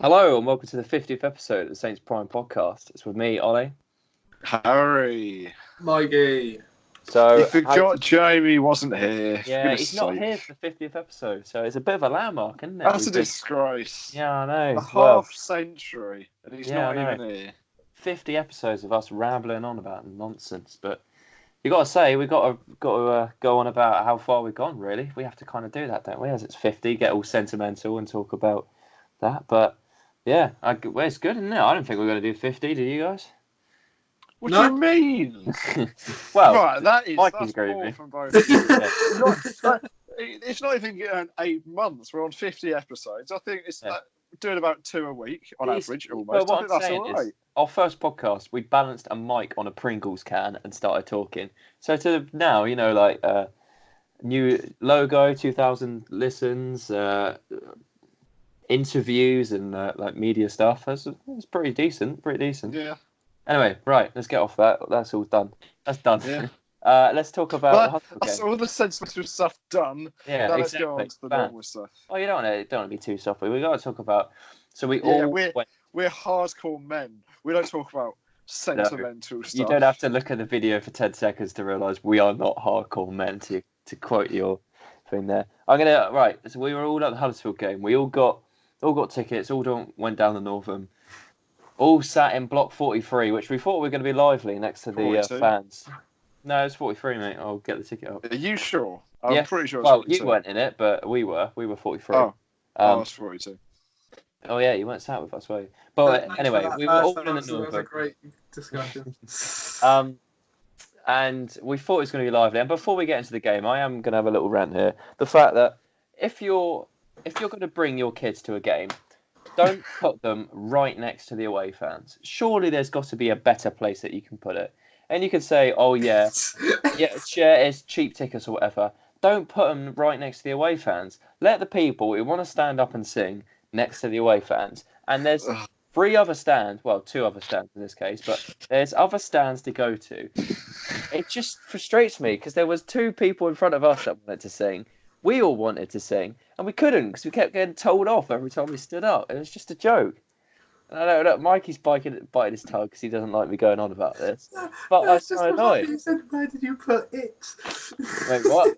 Hello and welcome to the 50th episode of the Saints Prime podcast. It's with me, Ollie. Harry. Mikey. So You forgot Jamie wasn't here. Yeah, he's not here for the 50th episode, so it's a bit of a landmark, isn't it? That's a disgrace. Yeah, I know. A half century, and he's not even here. 50 episodes of us rambling on about nonsense, but you got to say we got to go on about how far we've gone. Really, we have to kind of do that, don't we? As it's 50, get all sentimental and talk about that. But yeah, well, it's good, isn't it? I don't think we're going to do 50. Do you guys? What do you mean? Well, right, that's agree more with me. from both. It's not even 8 months. We're on 50 episodes. I think it's doing about 2 a week on average, almost. Well, I think that's all right. Our first podcast, we balanced a mic on a Pringles can and started talking. So to now, new logo, 2,000 listens, interviews and like media stuff. It's pretty decent. Yeah. Anyway, right, let's get off that. That's all done. That's done. Yeah. Let's talk about that's all the sensible stuff done. Yeah, now exactly. Let's go on to the normal stuff. Oh, you don't want to be too soft. We got to talk about. So we're hardcore men. We don't talk about sentimental stuff. You don't have to look at the video for 10 seconds to realise we are not hardcore men. To quote your thing there, So we were all at the Huddersfield game. We all got tickets. All went down the Northam. All sat in block 43, which we thought we were going to be lively next to the fans. No, it's 43, mate. I'll get the ticket up. Are you sure? I'm pretty sure it's 42. You weren't in it, but we were. We were 43. Oh, I was 42. Oh, yeah, you weren't sat with us, were you? But anyway, we were all in the Northam. That was a great discussion. And we thought it was going to be lively. And before we get into the game, I am going to have a little rant here. The fact that if you're going to bring your kids to a game, don't put them right next to the away fans. Surely there's got to be a better place that you can put it. And you can say, oh, yeah, share is cheap tickets or whatever. Don't put them right next to the away fans. Let the people who want to stand up and sing next to the away fans. And there's 2 other stands in this case, but there's other stands to go to. It just frustrates me because there was 2 people in front of us that wanted to sing. We all wanted to sing, and we couldn't because we kept getting told off every time we stood up. It was just a joke. And I know, look, Mikey's biting his tongue because he doesn't like me going on about this. But I was so annoyed. You said, where did you put it? Wait, what?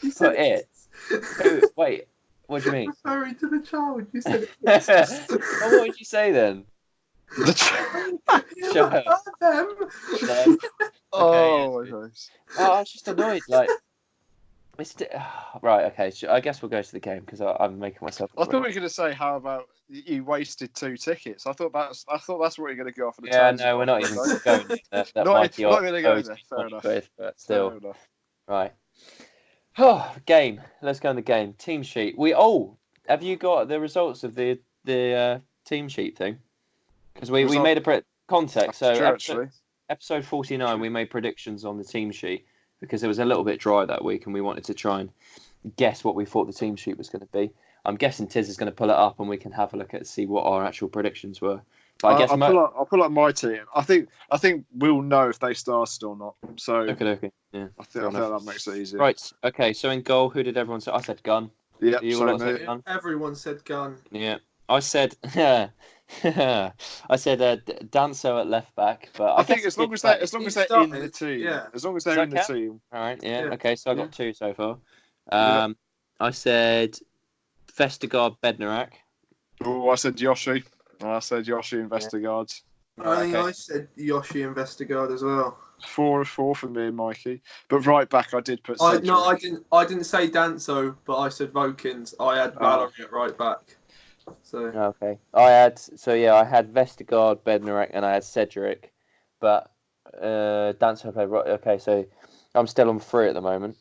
You said put it? Wait, what do you mean? Referring to the child, you said it. Well, what did you say then? The child. Shut up. Them. Oh, my gosh. Oh, I was just annoyed. Like, right, okay. So I guess we'll go to the game because I'm making myself. I thought we were going to say how about you wasted 2 tickets. I thought that's what you're going to go off. Yeah, no, we're not even going there. Not going to go there. Fair enough. But still, fair enough. Right. Oh, game. Let's go on the game. Team sheet. Have you got the results of the team sheet thing? Because we made a context. So episode 49, we made predictions on the team sheet. Because it was a little bit dry that week and we wanted to try and guess what we thought the team sheet was going to be. I'm guessing Tiz is going to pull it up and we can have a look at see what our actual predictions were. But I guess I'll pull up my team. I think we'll know if they started or not. So okay. Yeah. I think that makes it easier. Right. Okay. So in goal, who did everyone say? I said Gun. Yeah. Everyone said Gun. Yeah. I said Danso at left back, but I think as long as they're in the team, as long as they're in the team. All right, yeah. Okay, so I got 2 so far. I said Vestergaard, Bednarak. Oh, I said Yoshi. I said Yoshi and Vestergaard. I think I said Yoshi and Vestergaard as well. 4 for me and Mikey, but right back I did put. I didn't say Danso, but I said Vokins. I had Valerie at right back. So okay, I had Vestergaard, Bednarak, and I had Cedric, but Dancer played right. Okay, so I'm still on 3 at the moment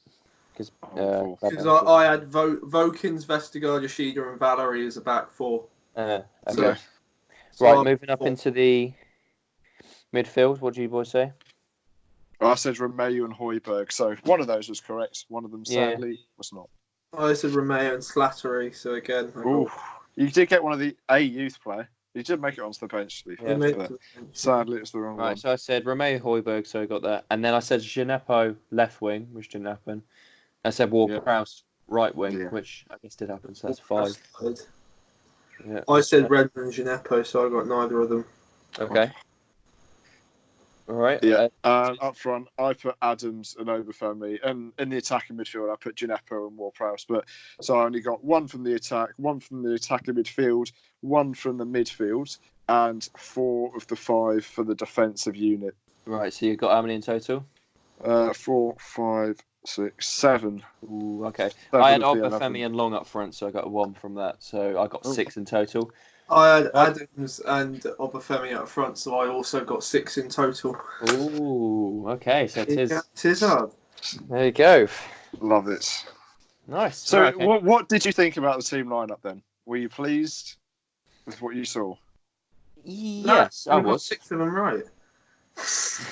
because I had Vokins, Vestergaard, Yoshida, and Valerie as a back 4. Okay, right, moving up into the midfield. What do you boys say? I said Romeo and Højbjerg, so one of those was correct. One of them sadly was not. I said Romeo and Slattery, so again. You did get one of the youth player. He did make it onto the bench. Sadly, it's the wrong one. Right, so I said Romeo Højbjerg, so I got that. And then I said Gineppo left wing, which didn't happen. I said Ward-Prowse right wing, which I guess did happen, so that's 5. Yeah. I said Redmond and Gineppo, so I got neither of them. Okay. All right. Yeah. Up front, I put Adams and Obafemi, and in the attacking midfield, I put Gineppo and Ward-Prowse. But so I only got one from the attack, one from the attacking midfield, one from the midfield, and 4 of the 5 for the defensive unit. Right. So you've got how many in total? 4, 5, 6, 7. Ooh, okay. 7 I had of the Obafemi 11. and Long up front, so I got a 1 from that. So I got 6 in total. I had Adams and Obafemi up front, so I also got 6 in total. Ooh, okay. So it is hard. There you go. Love it. Nice. So, Right, okay. what did you think about the team lineup then? Were you pleased with what you saw? Yes, I was. 6 of them right.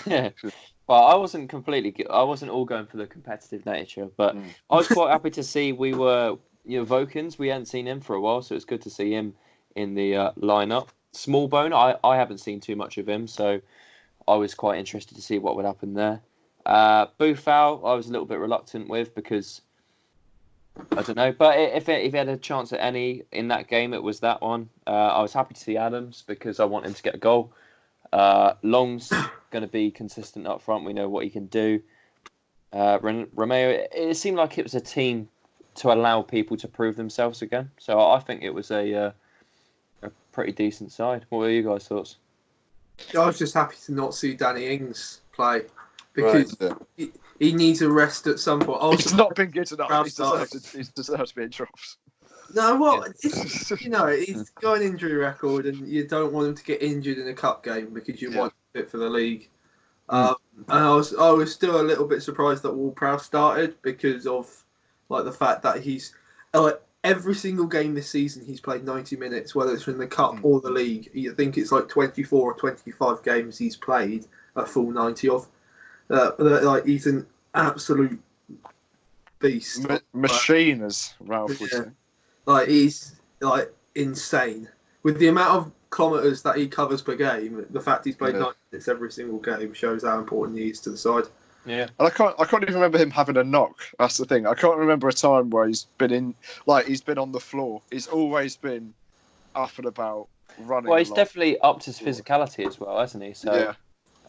Yeah. Well, I wasn't I wasn't all going for the competitive nature, but I was quite happy to see we were, Vokins. We hadn't seen him for a while, so it's good to see him in the lineup. Smallbone, I haven't seen too much of him, so I was quite interested to see what would happen there. Boufal, I was a little bit reluctant with because I don't know, but if he had a chance at any in that game, it was that one. I was happy to see Adams because I want him to get a goal. Long's going to be consistent up front. We know what he can do. Romeo, it seemed like it was a team to allow people to prove themselves again. So I think it was a pretty decent side. What were you guys' thoughts? I was just happy to not see Danny Ings play because he needs a rest at some point. He's not been good enough. He's deserved to be in troughs. No, well, he's got an injury record, and you don't want him to get injured in a cup game because you want it for the league. And I was still a little bit surprised that Ward-Prowse started because of the fact that he's every single game this season he's played 90 minutes, whether it's in the cup or the league. I think it's 24 or 25 games he's played a full 90 of. He's an absolute beast, machine, as Ralph would say. He's insane with the amount of kilometres that he covers per game. The fact he's played 90 minutes every single game shows how important he is to the side. Yeah, and I can't even remember him having a knock. That's the thing. I can't remember a time where he's been on the floor. He's always been up and about, running. Well, he's definitely upped his physicality as well, hasn't he? So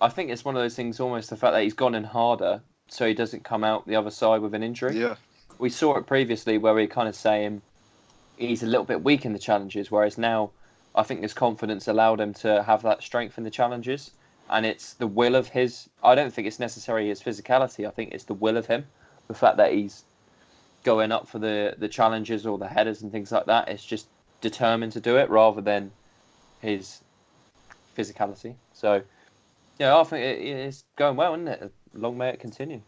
I think it's one of those things. Almost the fact that he's gone in harder, so he doesn't come out the other side with an injury. Yeah, we saw it previously where we kind of saying he's a little bit weak in the challenges, whereas now I think his confidence allowed him to have that strength in the challenges. And it's the will of his... I don't think it's necessarily his physicality. I think it's the will of him. The fact that he's going up for the challenges or the headers and things like that. It's just determined to do it rather than his physicality. So, I think it's going well, isn't it? Long may it continue.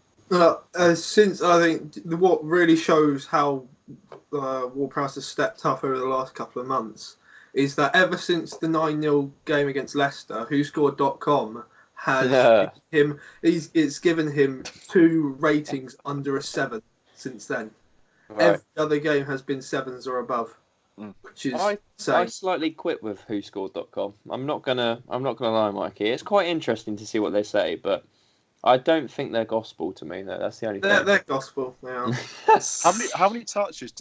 Since I think what really shows how Ward-Prowse has stepped up over the last couple of months is that ever since the 9-0 game against Leicester, WhoScored.com has it's given him 2 ratings under a 7 since then. Right. Every other game has been 7s or above, which is I slightly quit with WhoScored.com. I'm not gonna lie, Mikey. It's quite interesting to see what they say, but I don't think they're gospel to me. No, that's the only thing. They're gospel. They are. How many touches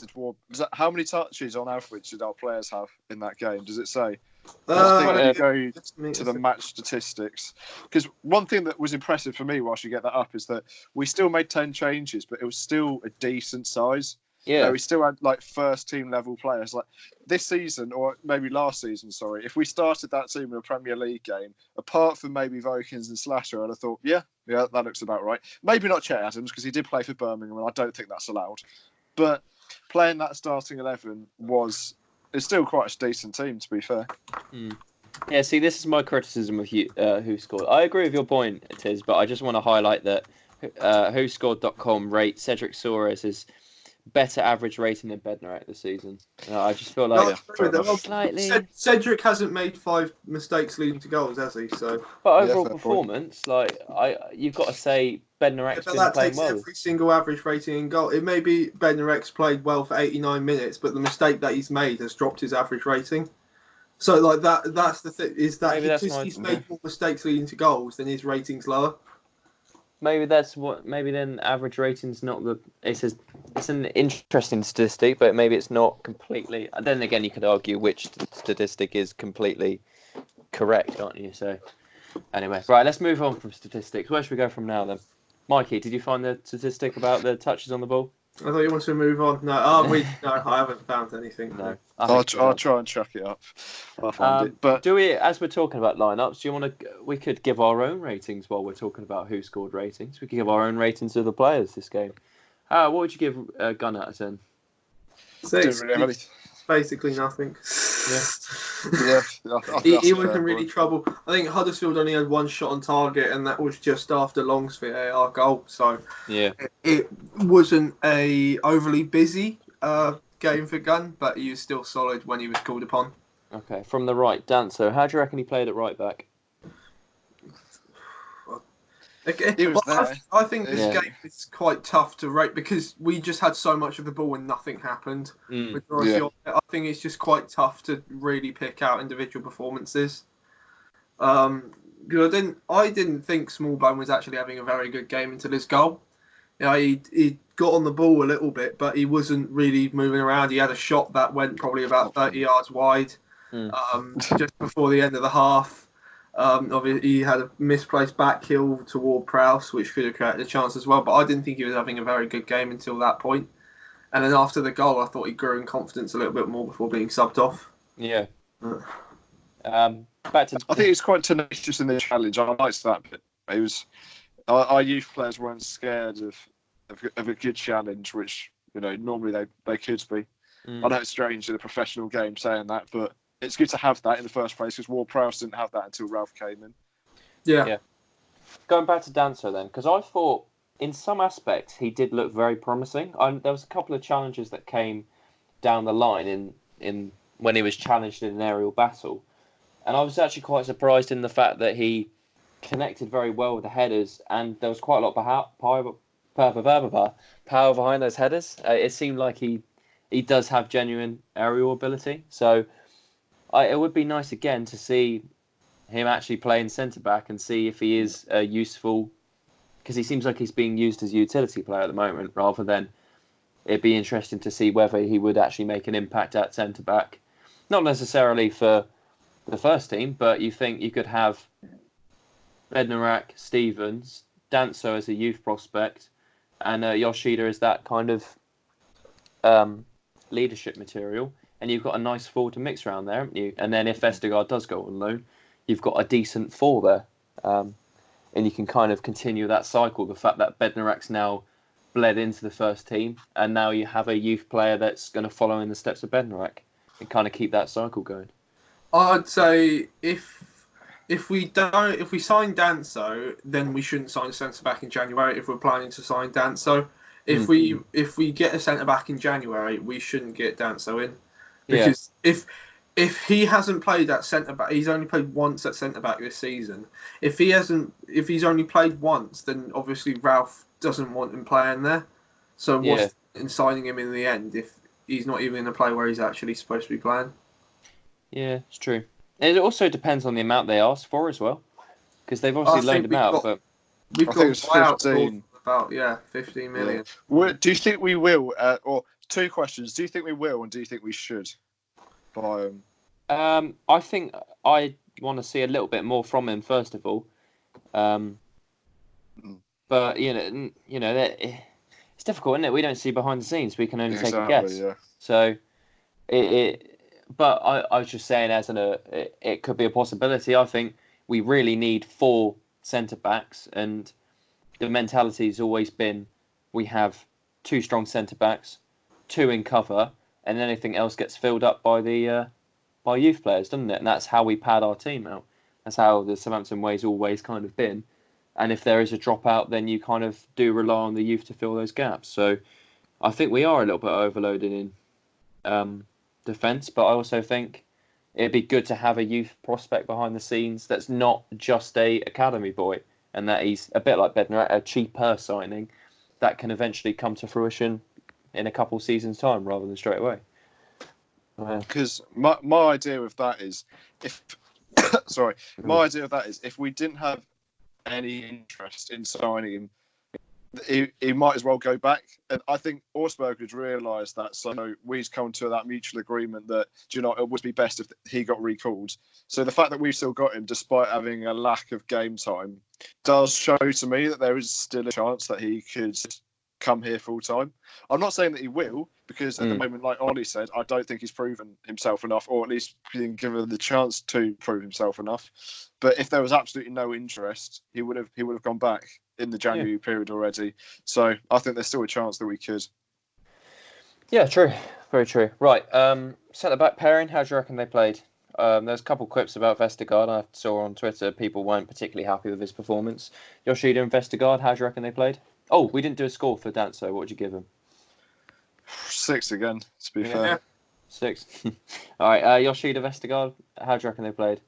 how many touches on average did our players have in that game? Does it say? Go to the match statistics, because one thing that was impressive for me whilst you get that up is that we still made 10 changes, but it was still a decent size. Yeah, we still had first team level players. Like this season, or maybe last season, sorry, if we started that team in a Premier League game, apart from maybe Vokins and Slasher, I'd have thought, yeah, that looks about right. Maybe not Chet Adams because he did play for Birmingham, and I don't think that's allowed. But playing that starting 11 it's still quite a decent team, to be fair. Yeah, see, this is my criticism of WhoScored. I agree with your point, Tiz, but I just want to highlight that WhoScored.com rates Cedric Soares as better average rating than Bednarek this season. I just feel like slightly. Cedric hasn't made 5 mistakes leading to goals, has he? So, but overall performance, you've got to say Bednarek's been playing well. That takes every single average rating in goal. It may be Bednarek's played well for 89 minutes, but the mistake that he's made has dropped his average rating. So, that's the thing, is that because he's made more mistakes leading to goals, then his rating's lower. maybe that's what. Maybe then average rating's not the. It's an interesting statistic, but maybe it's not completely. And then again, you could argue which statistic is completely correct, can't you? So anyway, right, let's move on from statistics. Where should we go from now then? Mikey, did you find the statistic about the touches on the ball? I thought you wanted to move on. No, I haven't found anything. No. I'll try and track it up. I'll find it. But do we, as we're talking about lineups, do you want to? We could give our own ratings while we're talking about who scored ratings. We could give our own ratings of the players this game. What would you give Gun out of 10? 6. Basically nothing. Yeah. He was in really trouble. I think Huddersfield only had one shot on target, and that was just after Long's VAR goal. So yeah, it wasn't a overly busy game for Gunn, but he was still solid when he was called upon. Okay, from the right, Dancer. How do you reckon he played at right back? Okay. I think this game is quite tough to rate because we just had so much of the ball and nothing happened. I think it's just quite tough to really pick out individual performances. I didn't think Smallbone was actually having a very good game until his goal. He got on the ball a little bit, but he wasn't really moving around. He had a shot that went probably about 30 yards wide just before the end of the half. Obviously, he had a misplaced back heel toward Prowse, which could have created a chance as well. But I didn't think he was having a very good game until that point. And then after the goal, I thought he grew in confidence a little bit more before being subbed off. Yeah. I think he was quite tenacious in the challenge. I liked that bit. It was our youth players weren't scared of a good challenge, which normally they could be. I know it's strange in a professional game saying that, but it's good to have that in the first place because Ward-Prowse didn't have that until Ralph came in. Yeah. Going back to Dancer then, because I thought in some aspects he did look very promising. There was a couple of challenges that came down the line in when he was challenged in an aerial battle, and I was actually quite surprised in the fact that he connected very well with the headers, and there was quite a lot of power behind those headers. It seemed like he does have genuine aerial ability, so. It would be nice again to see him actually playing centre back and see if he is useful, because he seems like he's being used as a utility player at the moment rather than. It'd be interesting to see whether he would actually make an impact at centre back, not necessarily for the first team, but you think you could have Bednarak, Stevens, Danso as a youth prospect, and Yoshida as that kind of leadership material. And you've got a nice four to mix around there, haven't you? And then if Vestergaard does go on loan, you've got a decent four there. And you can kind of continue that cycle. The fact that Bednarak's now bled into the first team, and now you have a youth player that's going to follow in the steps of Bednarak and kind of keep that cycle going. I'd say if we sign Danso, then we shouldn't sign a centre back in January if we're planning to sign Danso. If we get a centre back in January, we shouldn't get Danso in. Because if he hasn't played at centre back, he's only played once at centre back this season. If he's only played once, then obviously Ralph doesn't want him playing there. So what's in signing him in the end if he's not even in a play where he's actually supposed to be playing? Yeah, it's true. It also depends on the amount they ask for as well, because they've obviously loaned him out. But we've got 15. About 15 million. Yeah. Do you think we will? Or two questions: do you think we will, and do you think we should buy him? I think I want to see a little bit more from him first of all. But it's difficult, isn't it? We don't see behind the scenes. We can only take a guess. Yeah. So But I was just saying, it could be a possibility. I think we really need 4 centre backs, and the mentality has always been we have 2 strong centre backs, 2 in cover, and anything else gets filled up by the by youth players, doesn't it? And that's how we pad our team out. That's how the Southampton way's always kind of been. And if there is a dropout, then you kind of do rely on the youth to fill those gaps. So I think we are a little bit overloaded in defence, but I also think it'd be good to have a youth prospect behind the scenes that's not just a academy boy, and that he's a bit like Bednar, a cheaper signing that can eventually come to fruition in a couple seasons' time rather than straight away. Because my idea of that is if we didn't have any interest in signing him, he might as well go back. And I think Augsburg has realised that, so we've come to that mutual agreement that, it would be best if he got recalled. So the fact that we've still got him, despite having a lack of game time, does show to me that there is still a chance that he could come here full time. I'm not saying that he will, because at the moment, like Ollie said, I don't think he's proven himself enough, or at least being given the chance to prove himself enough. But if there was absolutely no interest, he would have gone back in the January period already. So I think there's still a chance that we could. Yeah, true. Very true. Right. Centre back pairing, how do you reckon they played? There's a couple of clips about Vestergaard I saw on Twitter. People weren't particularly happy with his performance. Yoshida and Vestergaard, how do you reckon they played? Oh, we didn't do a score for Danso. What would you give him? 6 again, to be fair. 6. All right. Yoshida, Vestergaard, how do you reckon they played?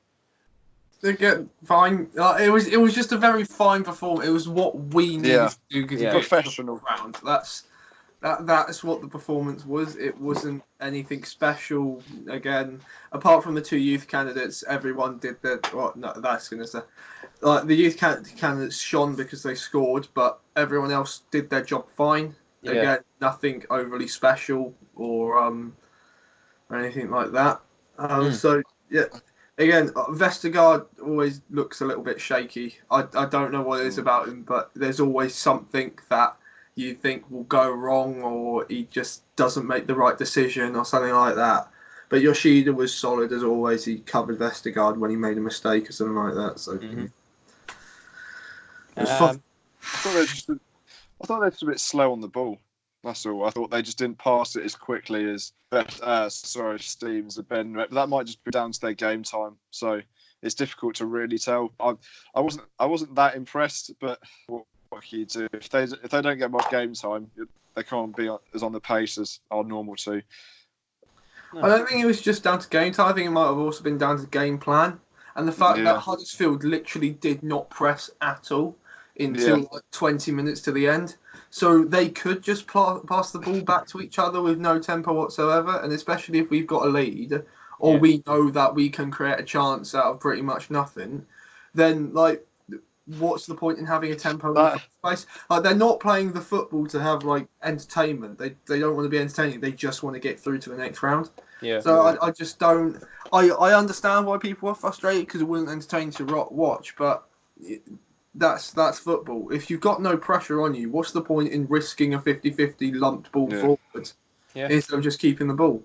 They get fine. It was just a very fine performance. It was what we needed to do because professional round. That's what the performance was. It wasn't anything special. Again, apart from the 2 youth candidates, everyone did their. Well, no, that's gonna say. Like the youth candidates shone because they scored, but everyone else did their job fine. Yeah. Again, nothing overly special or anything like that. So yeah. Again, Vestergaard always looks a little bit shaky. I don't know what it is about him, but there's always something that you think will go wrong, or he just doesn't make the right decision or something like that. But Yoshida was solid as always. He covered Vestergaard when he made a mistake or something like that. So it was fun. I thought they were just a bit slow on the ball. That's all. I thought they just didn't pass it as quickly as Steams and Ben. But that might just be down to their game time. So it's difficult to really tell. I wasn't that impressed. But what can you do if they don't get much game time? They can't be as on the pace as are normal to. No. I don't think it was just down to game time. I think it might have also been down to game plan and the fact that Huddersfield literally did not press at all until like 20 minutes to the end. So they could just pass the ball back to each other with no tempo whatsoever. And especially if we've got a lead or we know that we can create a chance out of pretty much nothing, then like, what's the point in having a tempo in the first place? Like, they're not playing the football to have like entertainment. They don't want to be entertaining. They just want to get through to the next round. Yeah. So I just don't. I understand why people are frustrated because it wasn't entertaining to watch, but that's football. If you've got no pressure on you, what's the point in risking a 50-50 lumped ball forward instead of just keeping the ball?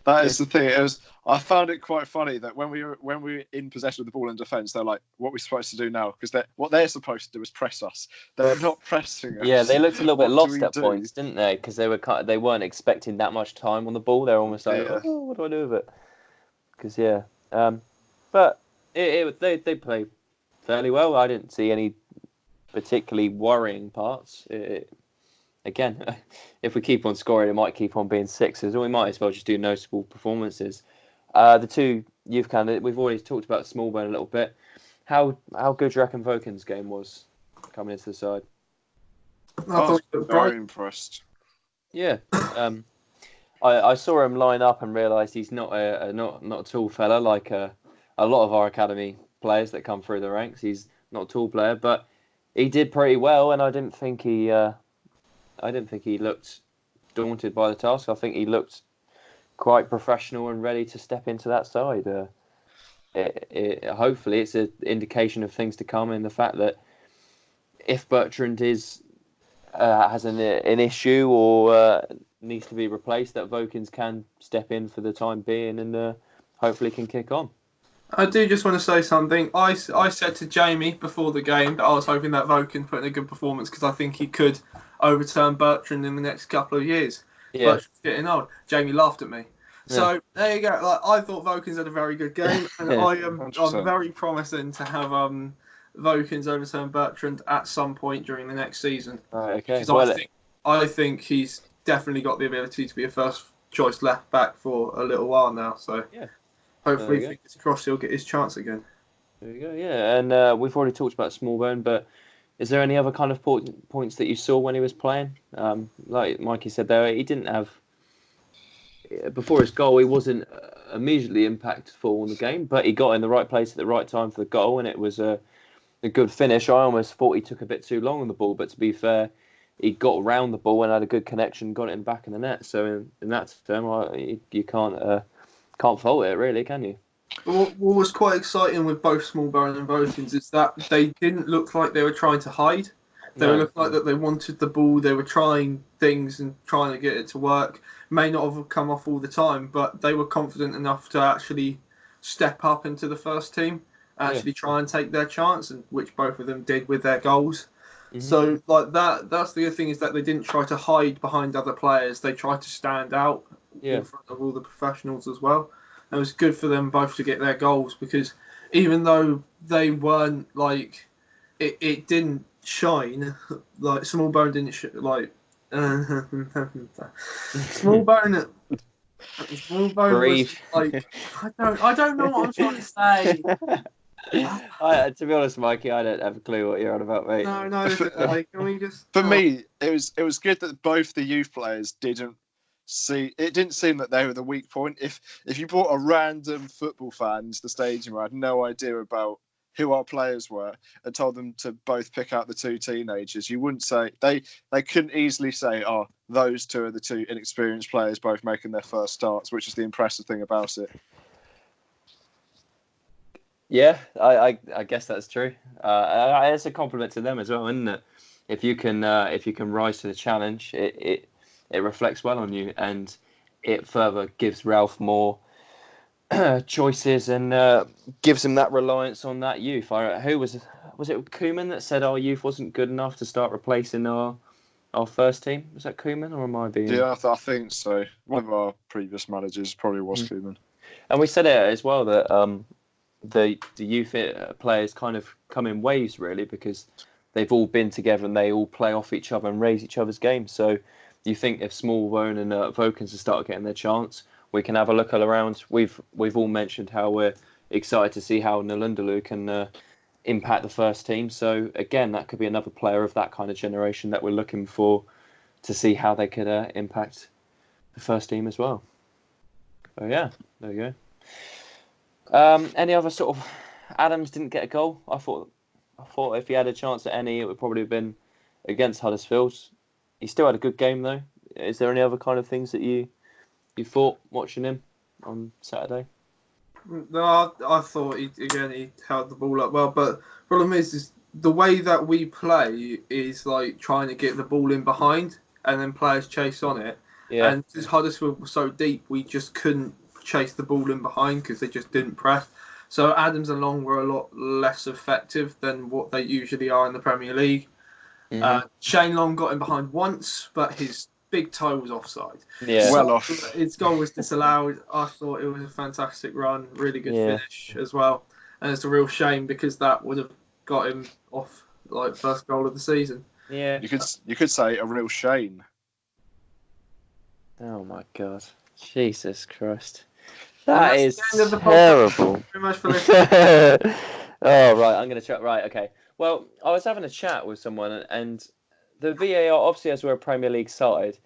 That is the thing. I found it quite funny that when we were in possession of the ball in defence, they're like, "What are we supposed to do now?" Because what they're supposed to do is press us. They're not pressing us. Yeah, they looked a little bit lost at points, didn't they? Because they weren't expecting that much time on the ball. They're almost like, "Oh, what do I do with it?" Because but they play fairly well. I didn't see any particularly worrying parts. Again, if we keep on scoring, it might keep on being 6s, or we might as well just do noticeable performances. The 2 youth candidates, we've already talked about Smallbone a little bit. How good do you reckon Voken's game was coming into the side? I was very impressed. Yeah. I saw him line up and realised he's not a tall fella like a lot of our academy players that come through the ranks. He's not a tall player, but he did pretty well, and I didn't think he looked daunted by the task. I think he looked quite professional and ready to step into that side. Hopefully, it's an indication of things to come, in the fact that if Bertrand has an issue or needs to be replaced, that Vokins can step in for the time being and hopefully can kick on. I do just want to say something. I said to Jamie before the game that I was hoping that Voken put in a good performance because I think he could overturn Bertrand in the next couple of years. Yeah. Bertrand's getting old. Jamie laughed at me. So there you go. Like, I thought Vokins had a very good game, and I'm very promising to have Vokins overturn Bertrand at some point during the next season. Right, okay. Because I think he's definitely got the ability to be a first choice left back for a little while now. So hopefully, fingers crossed, he'll get his chance again. There you go. Yeah, and we've already talked about Smallbone, but is there any other kind of points that you saw when he was playing? Like Mikey said there, he didn't have... Before his goal, he wasn't immediately impactful in the game, but he got in the right place at the right time for the goal, and it was a good finish. I almost thought he took a bit too long on the ball, but to be fair, he got around the ball and had a good connection, got it in the back of the net. So in that term, you can't fault it, really, can you? What was quite exciting with both Smallbone and Vokins is that they didn't look like they were trying to hide. They were looking like that they wanted the ball. They were trying things and trying to get it to work. May not have come off all the time, but they were confident enough to actually step up into the first team, actually try and take their chance, and which both of them did with their goals. Mm-hmm. So like that's the other thing, is that they didn't try to hide behind other players. They tried to stand out in front of all the professionals as well. And it was good for them both to get their goals, because even though they weren't like it didn't shine, like Smallbone didn't Smallbone Breathe. was like, I don't know what I'm trying to say. To be honest, Mikey, I don't have a clue what you're on about, mate. No, like, can we just? For me, it was good that both the youth players didn't seem that they were the weak point. If you brought a random football fan to the stadium who had no idea about who our players were and told them to both pick out the two teenagers, you wouldn't say they couldn't easily say, oh, those two are the two inexperienced players both making their first starts, which is the impressive thing about it. Yeah, I guess that's true. It's a compliment to them as well, isn't it? If you can rise to the challenge, it reflects well on you, and it further gives Ralph more choices and gives him that reliance on that youth. Who was it? Koeman that said our youth wasn't good enough to start replacing our first team? Was that Koeman, or am I being? Yeah, I think so. One of our previous managers probably was Koeman. And we said it as well that the youth players kind of come in waves, really, because they've all been together and they all play off each other and raise each other's games. So you think if Smallbone and Vokins have started getting their chance, we can have a look around. We've all mentioned how we're excited to see how Nalundalu can impact the first team. So again, that could be another player of that kind of generation that we're looking for to see how they could impact the first team as well. So yeah, there you go. Any other sort of? Adams didn't get a goal. I thought if he had a chance at any, it would probably have been against Huddersfield. He still had a good game though. Is there any other kind of things that you thought watching him on Saturday? No, I thought he held the ball up well, but the problem is the way that we play is like trying to get the ball in behind and then players chase on it. Yeah. And because Huddersfield was so deep, we just couldn't chase the ball in behind because they just didn't press. So Adams and Long were a lot less effective than what they usually are in the Premier League. Mm-hmm. Shane Long got in behind once, but his big toe was offside. Yeah, well off. His goal was disallowed. I thought it was a fantastic run, really good finish as well, and it's a real shame because that would have got him off like first goal of the season. Yeah, you could say a real shame. Oh my God, Jesus Christ, that is terrible. Very much for listening. Oh right, I'm gonna chat. Right, okay. Well, I was having a chat with someone, and the VAR, obviously, as we're a Premier League side,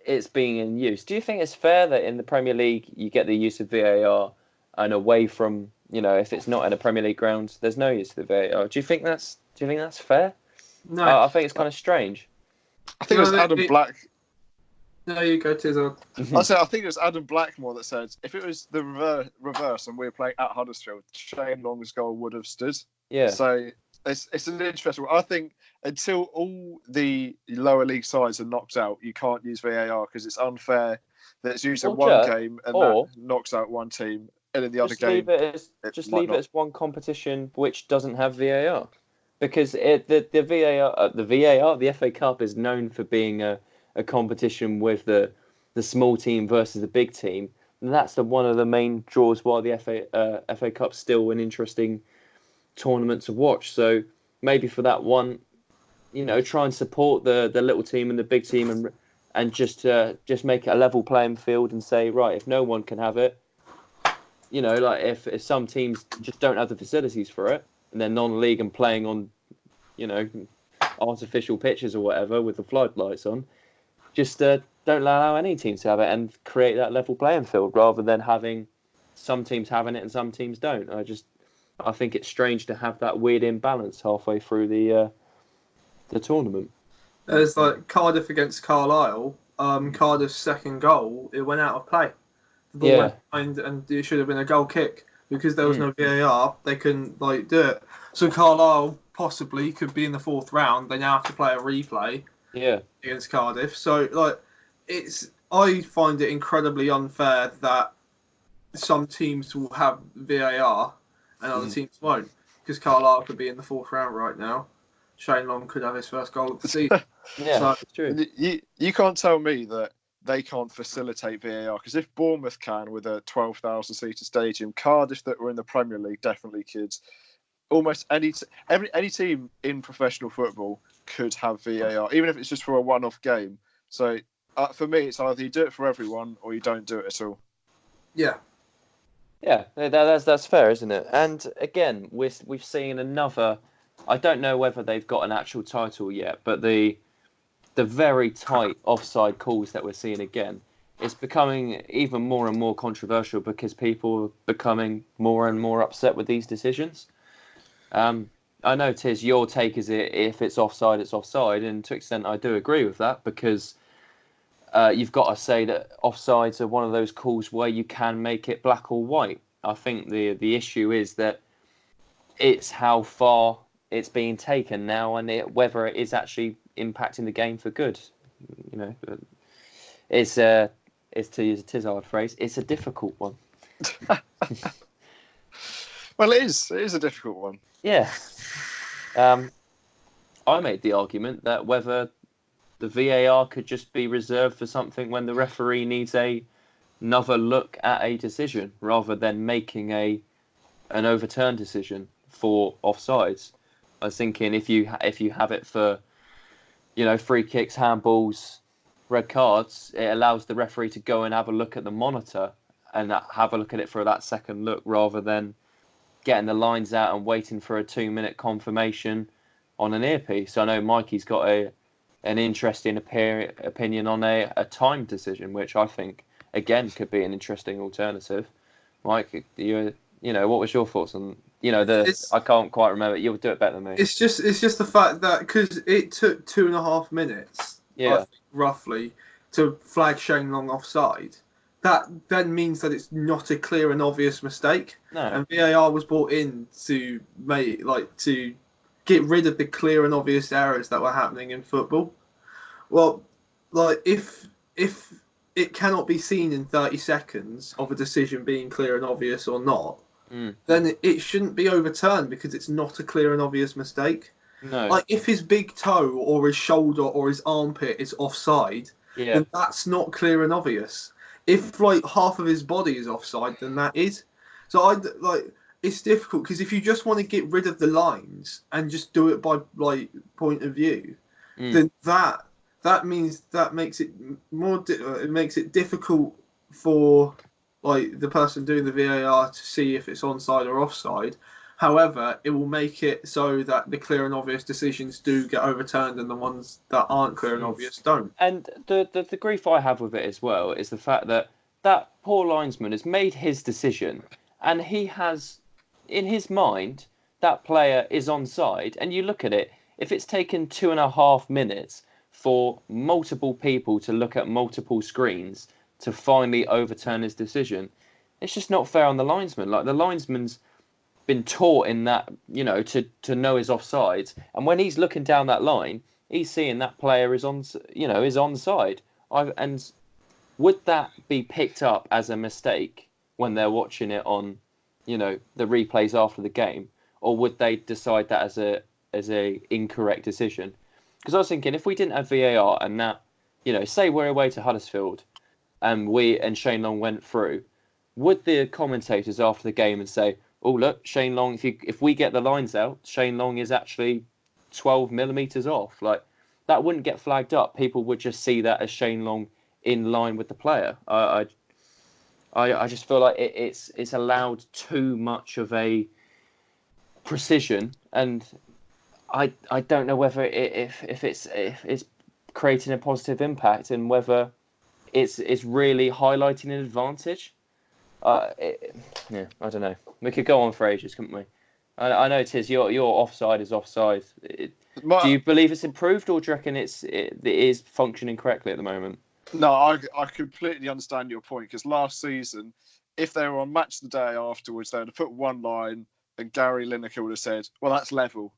it's being in use. Do you think it's fair that in the Premier League you get the use of VAR, and away from, if it's not in a Premier League ground, there's no use of the VAR? Do you think that's fair? No, I think it's kind of strange. I think it was Adam Black. No, you go to I think it was Adam Blackmore that said if it was the reverse and we were playing at Huddersfield, Shane Long's goal would have stood. Yeah. So it's an interesting one. I think until all the lower league sides are knocked out, you can't use VAR because it's unfair that it's used in one game and that knocks out one team, and in the other game, leave it as one competition which doesn't have VAR, because the FA Cup is known for being a competition with the small team versus the big team, and that's one of the main draws why the FA Cup's still an interesting tournament to watch. So maybe for that one, try and support the little team and the big team, and just make it a level playing field and say, right, if no one can have it, like if some teams just don't have the facilities for it and they're non-league and playing on, artificial pitches or whatever with the floodlights on, just don't allow any teams to have it and create that level playing field rather than having some teams having it and some teams don't. I think it's strange to have that weird imbalance halfway through the tournament. There's like Cardiff against Carlisle. Cardiff's second goal, it went out of play. The ball went behind, and it should have been a goal kick because there was no VAR. They couldn't do it. So Carlisle possibly could be in the fourth round. They now have to play a replay. Against Cardiff. So I find it incredibly unfair that some teams will have VAR and other teams won't, because Carlisle could be in the fourth round right now. Shane Long could have his first goal of the season. It's true. You can't tell me that they can't facilitate VAR, because if Bournemouth can with a 12,000-seater stadium, Cardiff that were in the Premier League definitely could. Almost any team in professional football could have VAR, even if it's just for a one-off game. So for me, it's either you do it for everyone or you don't do it at all. Yeah, that's fair, isn't it? And again, we've seen another. I don't know whether they've got an actual title yet, but the very tight offside calls that we're seeing again, it's becoming even more and more controversial because people are becoming more and more upset with these decisions. I know, Tiz, your take is if it's offside, it's offside, and to an extent I do agree with that, because you've got to say that offsides are one of those calls where you can make it black or white. I think the issue is that it's how far it's being taken now, and whether it is actually impacting the game for good. You know, it's to use a Tizard phrase, it's a difficult one. Well, it is a difficult one. Yeah. I made the argument that whether the VAR could just be reserved for something when the referee needs another look at a decision, rather than making an overturned decision for offsides. I was thinking if you have it for, free kicks, handballs, red cards, it allows the referee to go and have a look at the monitor and have a look at it for that second look, rather than getting the lines out and waiting for a 2-minute confirmation on an earpiece. I know Mikey's got an interesting opinion on a time decision, which I think again could be an interesting alternative. Mike, what was your thoughts on I can't quite remember. You'll do it better than me. It's just the fact that because it took 2.5 minutes, I think, roughly, to flag Shane Long offside. That then means that it's not a clear and obvious mistake. No. And VAR was brought in to get rid of the clear and obvious errors that were happening in football. Well, if it cannot be seen in 30 seconds of a decision being clear and obvious or not, then it shouldn't be overturned because it's not a clear and obvious mistake. No. If his big toe or his shoulder or his armpit is offside, then that's not clear and obvious. If half of his body is offside, then that is. So it's difficult because if you just want to get rid of the lines and just do it by point of view, then that means that makes it more. It makes it difficult for the person doing the VAR to see if it's onside or offside. However, it will make it so that the clear and obvious decisions do get overturned and the ones that aren't clear and obvious don't. And the grief I have with it as well is the fact that poor linesman has made his decision, and he has, in his mind, that player is onside. And you look at it, if it's taken 2.5 minutes for multiple people to look at multiple screens to finally overturn his decision, it's just not fair on the linesman. The linesman's been taught in that, to know his offsides, and when he's looking down that line, he's seeing that player is onside. And would that be picked up as a mistake when they're watching it on, the replays after the game, or would they decide that as a incorrect decision? Because I was thinking, if we didn't have VAR and that, say we're away to Huddersfield, and Shane Long went through, would the commentators after the game and say, "Oh look, Shane Long, if we get the lines out, Shane Long is actually 12 millimeters off"? That wouldn't get flagged up. People would just see that as Shane Long in line with the player. I just feel like it's allowed too much of a precision, and I don't know whether if it's creating a positive impact and whether it's really highlighting an advantage. I don't know. We could go on for ages, couldn't we? I know it is. Your offside is offside. Do you believe it's improved, or do you reckon it is functioning correctly at the moment? No, I completely understand your point, because last season, if they were on match the day afterwards, they would have put one line and Gary Lineker would have said, well, that's level,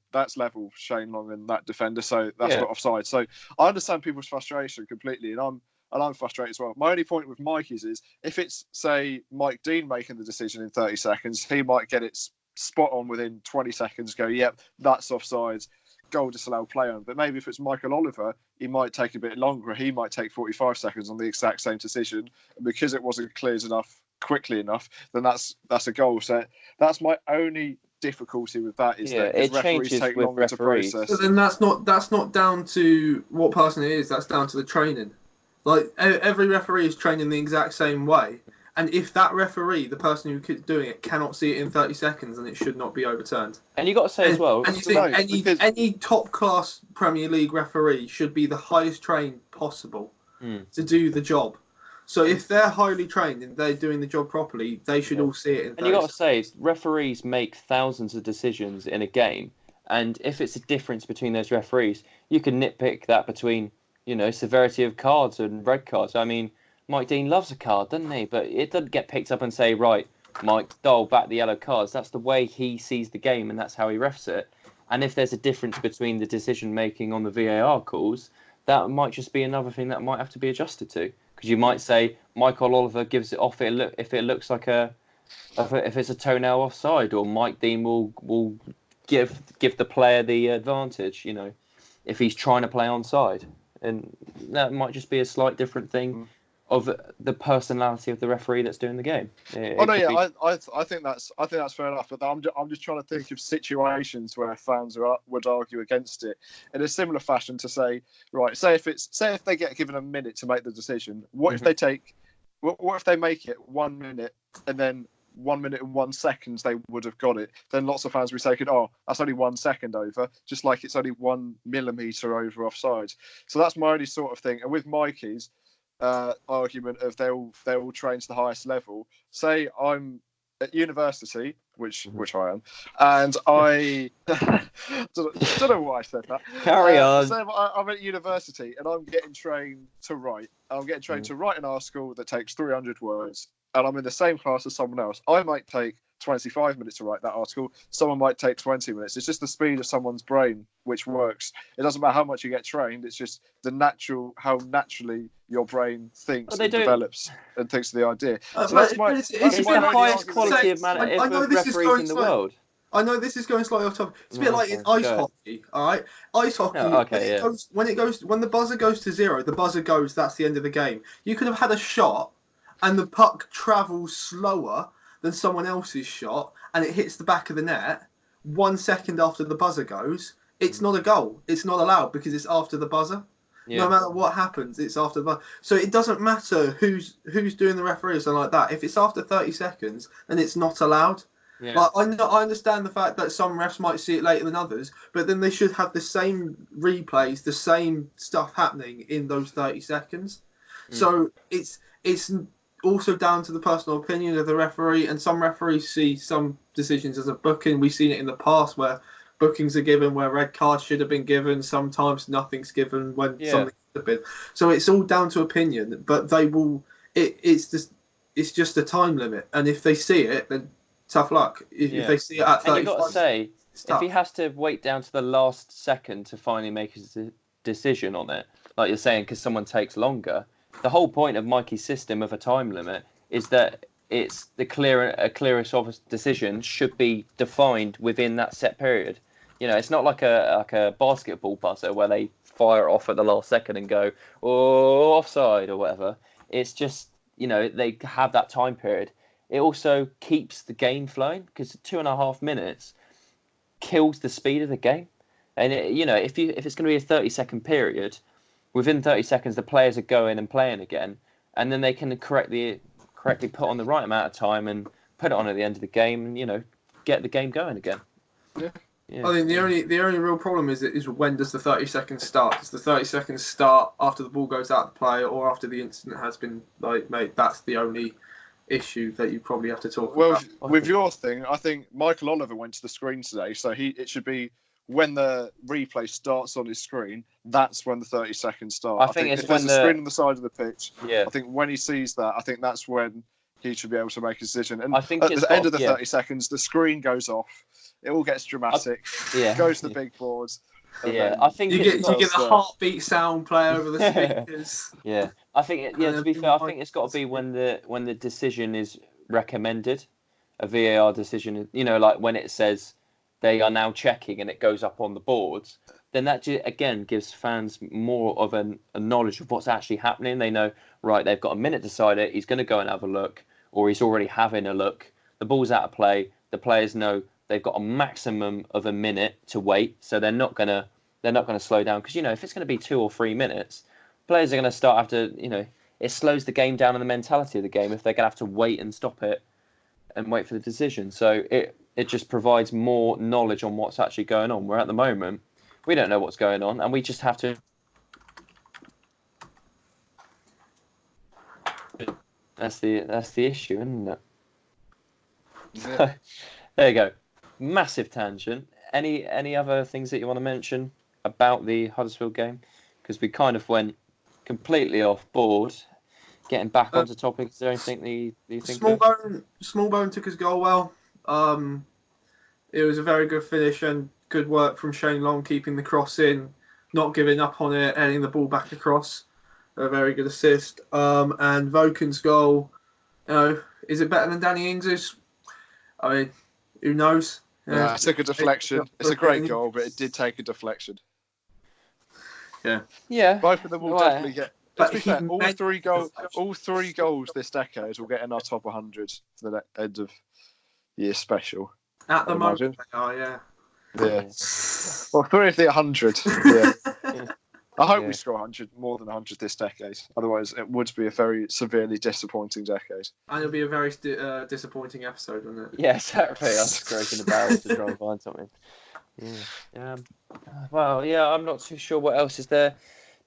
Shane Long and that defender, so that's not offside. So I understand people's frustration completely, and I'm frustrated as well. My only point with Mikey's is, if it's, say, Mike Dean making the decision in 30 seconds, he might get it spot on within 20 seconds, go, yep, that's offside, goal disallowed, play on. But maybe if it's Michael Oliver, he might take a bit longer. He might take 45 seconds on the exact same decision. And because it wasn't cleared enough quickly enough, then that's a goal. So that's my only difficulty with that, is that it referees changes take with longer referees. to process. But then that's not down to what person it is. That's down to the training. Like, every referee is trained in the exact same way. And if that referee, the person who's doing it, cannot see it in 30 seconds, then it should not be overturned. And you got to say as well, and you think any top class Premier League referee should be the highest trained possible to do the job. So if they're highly trained and they're doing the job properly, they should all see it in 30 And you got to say, referees make thousands of decisions in a game, and if it's a difference between those referees, you can nitpick that between, severity of cards and red cards. I mean, Mike Dean loves a card, doesn't he? But it doesn't get picked up and say, right, Mike, dole back the yellow cards. That's the way he sees the game, and that's how he refs it. And if there's a difference between the decision-making on the VAR calls, that might just be another thing that might have to be adjusted to. Because you might say, Michael Oliver gives it off if it looks like if it's a toenail offside, or Mike Dean will give the player the advantage, if he's trying to play onside. And that might just be a slight different thing of the personality of the referee that's doing the game. I think that's fair enough. But I'm just trying to think of situations where fans would argue against it in a similar fashion, to say, right, say if they get given a minute to make the decision, what if they make it 1 minute, and then 1 minute and 1 second they would have got it? Then lots of fans will be saying, oh, that's only 1 second over, just like it's only 1 millimetre over offside. So that's my only sort of thing. And with Mikey's argument of they're all trained to the highest level, say I'm at university, which I am, and I don't know why I said that. Carry on. Say I'm at university and I'm getting trained to write. I'm getting trained to write an article that takes 300 words, and I'm in the same class as someone else. I might take 25 minutes to write that article. Someone might take 20 minutes. It's just the speed of someone's brain which works. It doesn't matter how much you get trained. It's just how naturally your brain thinks and develops and thinks of the idea. So that's it's the highest quality of referees in the world. I know this is going slightly off topic. It's a bit like in ice hockey, all right? Ice hockey, when the buzzer goes to 0, the buzzer goes, that's the end of the game. You could have had a shot and the puck travels slower than someone else's shot, and it hits the back of the net 1 second after the buzzer goes. It's not a goal. It's not allowed because it's after the buzzer. Yeah. No matter what happens, it's after the buzzer. So it doesn't matter who's doing the referee or something like that. If it's after 30 seconds, then it's not allowed. Yeah. Like, I understand the fact that some refs might see it later than others, but then they should have the same replays, the same stuff happening in those 30 seconds. So it's also down to the personal opinion of the referee, and some referees see some decisions as a booking. We've seen it in the past where bookings are given where red cards should have been given. Sometimes nothing's given when something should have been. So it's all down to opinion, but they will. It's just a time limit, and if they see it, then tough luck. If they see it at 35, and you've got to say, if he has to wait down to the last second to finally make his decision on it, like you're saying, because someone takes longer. The whole point of Mikey's system of a time limit is that it's a clearest of decision should be defined within that set period. It's not like a basketball buzzer where they fire it off at the last second and go, oh, offside or whatever. It's just, they have that time period. It also keeps the game flowing because 2.5 minutes kills the speed of the game. And, if it's going to be a 30-second period, within 30 seconds, the players are going and playing again, and then they can correctly put on the right amount of time and put it on at the end of the game, and get the game going again. Yeah. I think the only real problem is when does the 30 seconds start? Does the 30 seconds start after the ball goes out of play or after the incident has been made? That's the only issue that you probably have to talk Well, about. with your thing, I think Michael Oliver went to the screen today, so it should be when the replay starts on his screen. That's when the 30 seconds start. I think it's if when there's a screen on the side of the pitch. Yeah. I think when he sees that, I think that's when he should be able to make a decision. And I think at the end of the 30 seconds, the screen goes off. It all gets dramatic. Goes to the big boards. Yeah, I think you get the heartbeat sound play over the speakers. Yeah, I think to be fair, I think it's got to be when the decision is recommended, a VAR decision. You know, like when it says they are now checking and it goes up on the boards. Then that again gives fans more of a knowledge of what's actually happening. They know, right, they've got a minute to decide it. He's going to go and have a look, or he's already having a look. The ball's out of play. The players know they've got a maximum of a minute to wait, so they're not gonna slow down, because if it's going to be 2 or 3 minutes, players are going to start after it slows the game down and the mentality of the game if they're going to have to wait and stop it and wait for the decision. So it just provides more knowledge on what's actually going on. Where at the moment we don't know what's going on, and we just have to. That's the issue, isn't it? Yeah. There you go. Massive tangent. Any other things that you want to mention about the Huddersfield game? Because we kind of went completely off board. Getting back onto topic, is there anything that you think? Smallbone took his goal well. It was a very good finish and good work from Shane Long, keeping the cross in, not giving up on it, ending the ball back across. A very good assist. And Voken's goal, is it better than Danny Ings's? I mean, who knows? Yeah, it took a deflection. It's a great goal, but it did take a deflection. Yeah. Both of them will definitely get. Let's be fair, all three goals this decade will get in our top 100 for the end of year special. At the moment, they are, yeah. Yeah. Well, 3 of the 100. Yeah. I hope we score 100, more than 100 this decade. Otherwise, it would be a very severely disappointing decade. And it'll be a very disappointing episode, wouldn't it? Yeah, exactly. I'm scraping the barrels to try and find something. Yeah. Well, yeah, I'm not too sure what else is there.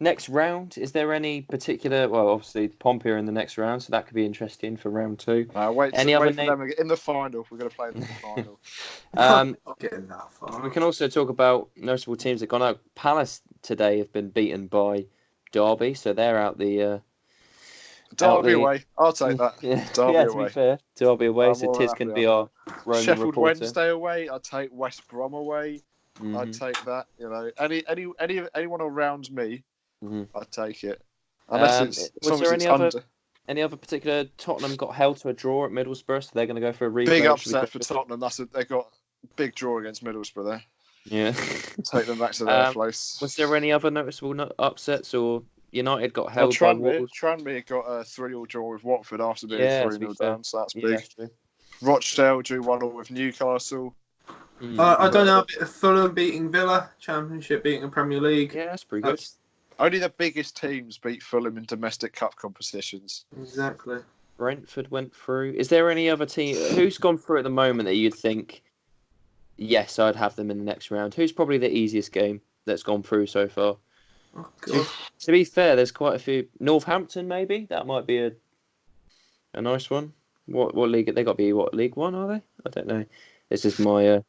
Next round, is there any particular? Well, obviously Pompey are in the next round, so that could be interesting for round 2. Wait for them in the final. We're going to play in the final. Not getting that far. We can also talk about notable teams that gone out. Palace today have been beaten by Derby, so they're out the. Derby away. I'll take that. Derby away. To be fair, Derby away. So Tiz can be our Roman Sheffield reporter. Wednesday away. I'll take West Brom away. I'd take that. Anyone around me. I'd take it. Unless any other particular? Tottenham got held to a draw at Middlesbrough, so they're going to go for a replay. Big upset for Tottenham. They got a big draw against Middlesbrough there. Yeah. Take them back to their place. Was there any other noticeable upsets, or United got held by Wolves? Tranmere got a 3-3 draw with Watford after being 3-0 down, so that's big. That's Rochdale drew 1-1 with Newcastle. I don't know, a bit of Fulham beating Villa, Championship beating the Premier League. Yeah, that's pretty good. Only the biggest teams beat Fulham in domestic cup competitions. Exactly. Brentford went through. Is there any other team who's gone through at the moment that you'd think, yes, I'd have them in the next round? Who's probably the easiest game that's gone through so far? Oh, God. To be fair, there's quite a few. Northampton, maybe that might be a nice one. What league? They got to be League One, are they? I don't know. This is my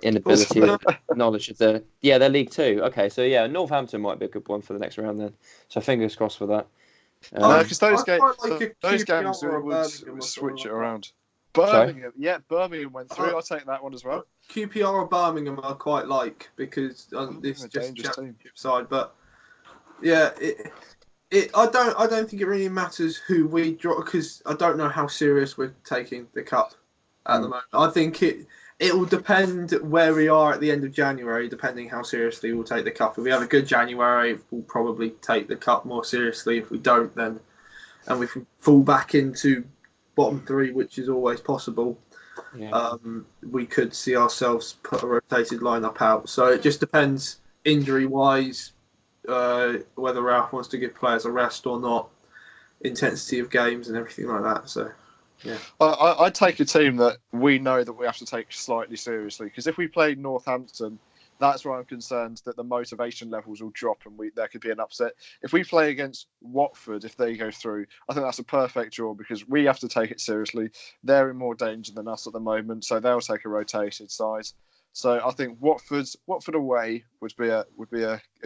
inability of knowledge of they're League 2. Okay, so Northampton might be a good one for the next round then. So fingers crossed for that. Because those games would switch it around. Birmingham, Birmingham went through. I'll take that one as well. QPR or Birmingham I quite like because this is just championship side, but I don't think it really matters who we draw because I don't know how serious we're taking the cup at the moment. I think it will depend where we are at the end of January, depending how seriously we'll take the cup. If we have a good January, we'll probably take the cup more seriously. If we don't, then and we fall back into bottom 3, which is always possible, we could see ourselves put a rotated lineup out. So it just depends injury-wise, whether Ralph wants to give players a rest or not, intensity of games and everything like that. So. Yeah, I'd take a team that we know that we have to take slightly seriously because if we played Northampton That's why I'm concerned that the motivation levels will drop and there could be an upset. If we play against Watford, if they go through, I think that's a perfect draw because we have to take it seriously. They're in more danger than us at the moment, so they'll take a rotated side. So I think Watford away would be a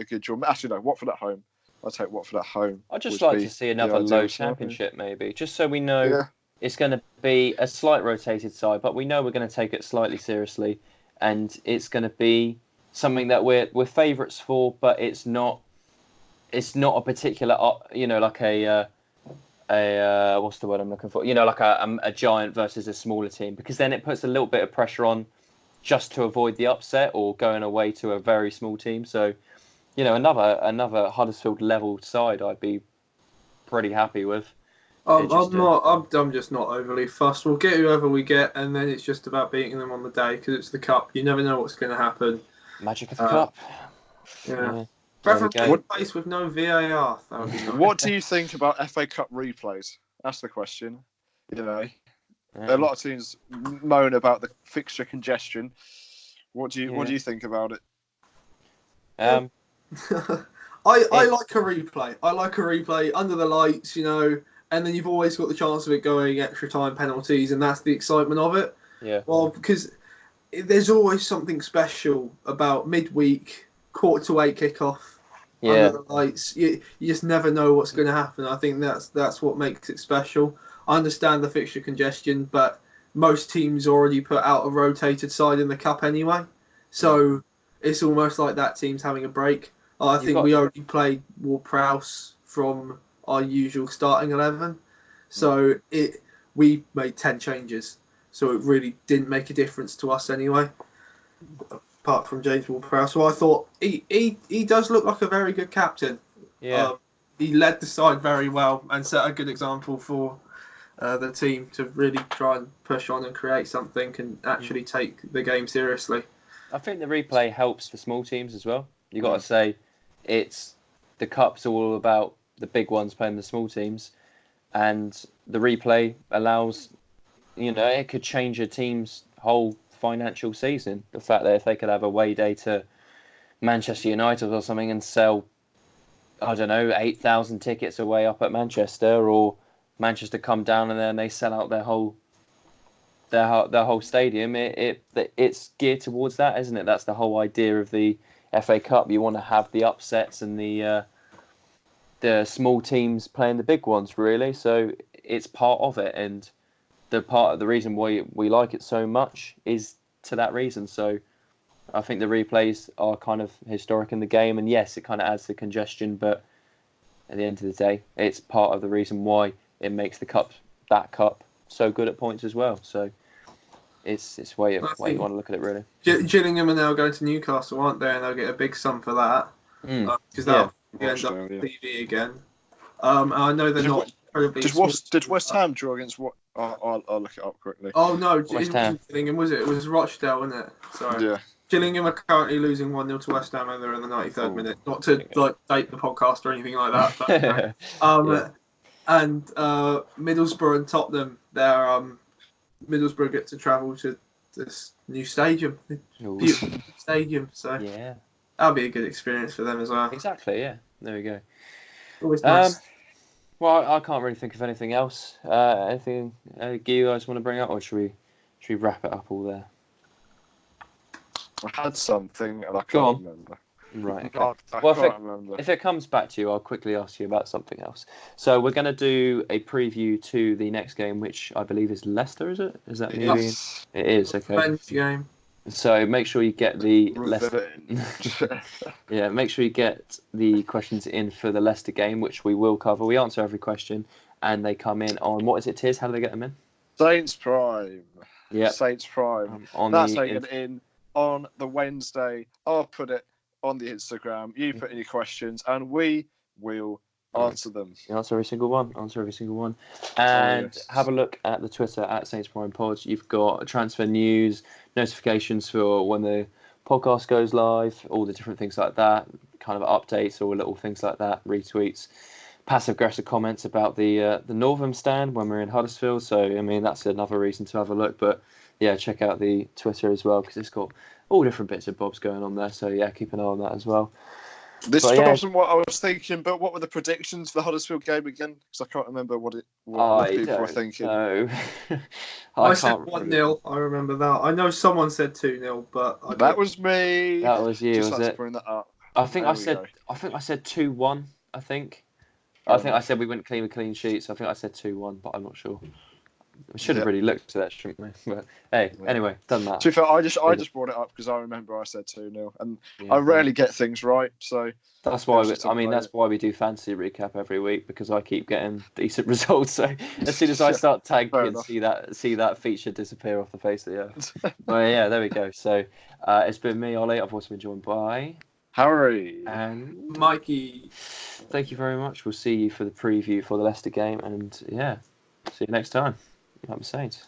good draw. Actually, no, Watford at home. I'll take Watford at home. I'd just like to see another low championship, maybe, just so we know it's going to be a slight rotated side, but we know we're going to take it slightly seriously, and it's going to be something that we're favourites for, but it's not a particular, like a what's the word I'm looking for? Like a giant versus a smaller team, because then it puts a little bit of pressure on just to avoid the upset or going away to a very small team. So, another Huddersfield level side, I'd be pretty happy with. I'm just not overly fussed. We'll get whoever we get, and then it's just about beating them on the day because it's the cup. You never know what's going to happen. Magic of the cup. Yeah. Preferably place with no VAR. That would be nice. What do you think about FA Cup replays? That's the question. A lot of teams moan about the fixture congestion. What do you think about it? I like a replay. I like a replay under the lights, and then you've always got the chance of it going extra time, penalties, and that's the excitement of it. Yeah. Well, because there's always something special about midweek, 7:45 kickoff under the lights. You just never know what's going to happen. I think that's what makes it special. I understand the fixture congestion, but most teams already put out a rotated side in the cup anyway, so it's almost like that team's having a break. I think we already played Ward-Prowse from our usual starting 11, so we made 10 changes, so it really didn't make a difference to us anyway, apart from James Ward-Prowse. So I thought he does look like a very good captain. Yeah, he led the side very well and set a good example for the team to really try and push on and create something and actually take the game seriously. I think the replay helps for small teams as well. You got to say, it's the cup's all about the big ones playing the small teams, and the replay allows, it could change a team's whole financial season. The fact that if they could have a away day to Manchester United or something and sell, 8,000 tickets away up at Manchester, or Manchester come down and then they sell out their whole stadium. It's geared towards that, isn't it? That's the whole idea of the FA Cup. You want to have the upsets and the small teams playing the big ones, really. So it's part of it, and the reason why we like it so much is to that reason. So I think the replays are kind of historic in the game, and yes, it kind of adds to congestion, but at the end of the day, it's part of the reason why it makes that cup so good at points as well. So it's way you want to look at it, really. Gillingham are now going to Newcastle, aren't they? And they'll get a big sum for that because they'll end up on TV again. I know they're not. Did West Ham draw against what? I'll look it up quickly. Oh no, West Ham. Gillingham was it? It was Rochdale, wasn't it? Sorry. Yeah. Gillingham are currently losing 1-0 to West Ham, and they're in the 93rd minute. Not to date the podcast or anything like that. But, and Middlesbrough and Tottenham, Middlesbrough get to travel to this new stadium, beautiful stadium. So that'll be a good experience for them as well. Exactly. Yeah. There we go. Always nice. Well, I can't really think of anything else. Anything you guys want to bring up, or should we wrap it up all there? I had something and I can't remember. Right. Okay. If it comes back to you, I'll quickly ask you about something else. So we're going to do a preview to the next game, which I believe is Leicester. Is it? Is that maybe? Yes. It is. Okay. Men's game. So make sure you get the Leicester. Make sure you get the questions in for the Leicester game, which we will cover. We answer every question, and they come in on what is it, Tiz? How do they get them in? Saints Prime. Yeah. Saints Prime. That's taken in on the Wednesday. I'll put it on the Instagram. You put any questions, and we will answer them. Answer every single one. And have a look at the Twitter at Saints Prime Pod. You've got transfer news, notifications for when the podcast goes live, all the different things like that, kind of updates or little things like that, retweets, passive-aggressive comments about the Northern stand when we're in Huddersfield. So, I mean, that's another reason to have a look. But yeah, check out the Twitter as well because it's got all different bits and bobs going on there. So yeah, keep an eye on that as well. This But, yeah. wasn't what I was thinking, but what were the predictions for the Huddersfield game again? Because I can't remember what people were thinking. No, I said 1-0. I remember that. I know someone said 2-0, but that was me. That was you, Just was like it? to bring that up. I think I said 2-1. I think I said we wouldn't clean with clean sheets. I think I said 2-1, but I'm not sure. We should have really looked at that, shouldn't we? But hey, anyway, doesn't matter. To be fair, I just brought it up because I remember I said 2-0, and I rarely get things right, so that's why. That's why we do fantasy recap every week because I keep getting decent results. So as soon as I start tanking, see that feature disappear off the face of the earth. Well, yeah, there we go. So it's been me, Ollie. I've also been joined by Harry and Mikey. Thank you very much. We'll see you for the preview for the Leicester game, and yeah, see you next time. I'm Saints.